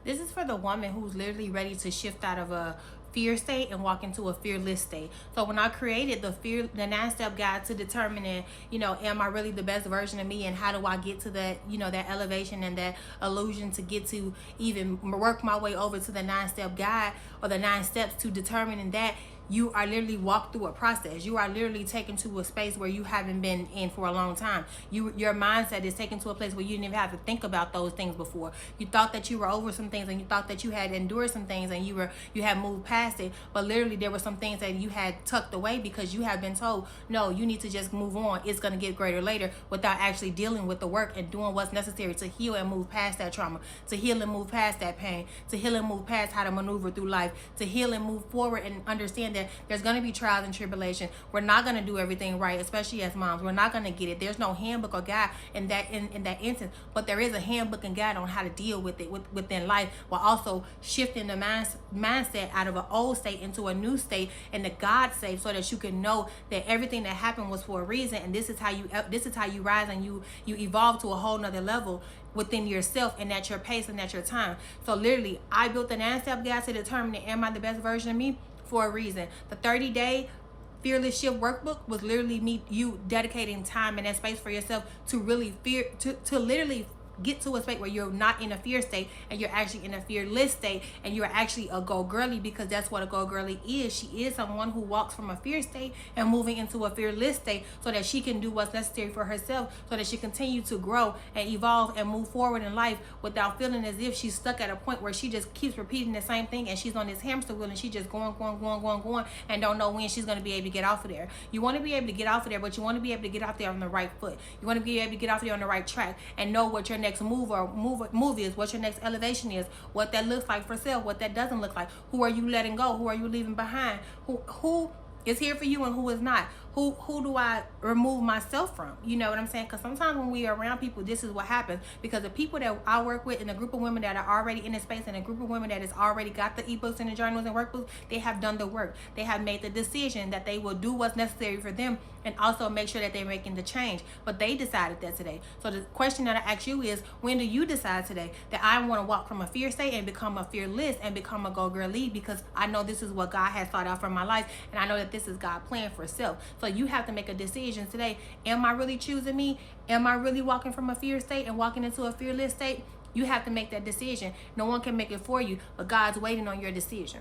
This is for the woman who's literally ready to shift out of a fear state and walk into a fearless state. So when I created the 9-step guide to determining, am I really the best version of me, and how do I get to that, that elevation and that illusion to get to even work my way over to the 9-step guide, or the 9 steps to determining that, you are literally walked through a process. You are literally taken to a space where you haven't been in for a long time. Your mindset is taken to a place where you didn't even have to think about those things before. You thought that you were over some things, and you thought that you had endured some things, and you had moved past it. But literally there were some things that you had tucked away because you have been told, no, you need to just move on. It's going to get greater later, without actually dealing with the work and doing what's necessary to heal and move past that trauma, to heal and move past that pain, to heal and move past how to maneuver through life, to heal and move forward and understand that there's going to be trials and tribulation. We're not going to do everything right, especially as moms. We're not going to get it. There's no handbook or guide in that instance, but there is a handbook and guide on how to deal with it within life, while also shifting the mindset out of an old state into a new state and the God state, so that you can know that everything that happened was for a reason, and this is how you rise and you evolve to a whole nother level within yourself, and at your pace and at your time. So literally, I built the 9-step guide to determine, am I the best version of me, for a reason. The 30-day Fearless Shift Workbook was literally you dedicating time and that space for yourself to really to literally get to a state where you're not in a fear state, and you're actually in a fearless state, and you're actually a go girly, because that's what a go girly is. She is someone who walks from a fear state and moving into a fearless state, so that she can do what's necessary for herself, so that she continue to grow and evolve and move forward in life without feeling as if she's stuck at a point where she just keeps repeating the same thing, and she's on this hamster wheel, and she's just going, and don't know when she's going to be able to get off of there. You want to be able to get off of there, but you want to be able to get off there on the right foot. You want to be able to get off there on the right track, and know what your next move is, what your next elevation is, what that looks like for self, what that doesn't look like. Who are you letting go? Who are you leaving behind? Who is here for you and who is not? Who do I remove myself from? You know what I'm saying? Because sometimes when we are around people, this is what happens. Because the people that I work with, and a group of women that are already in this space, and a group of women that has already got the ebooks and the journals and workbooks, they have done the work. They have made the decision that they will do what's necessary for them, and also make sure that they're making the change. But they decided that today. So the question that I ask you is, when do you decide today that I want to walk from a fear state and become a fearless and become a go girl lead? Because I know this is what God has thought out for my life, and I know that this is God's plan for self. So you have to make a decision today. Am I really choosing me? Am I really walking from a fear state and walking into a fearless state? You have to make that decision. No one can make it for you, but God's waiting on your decision.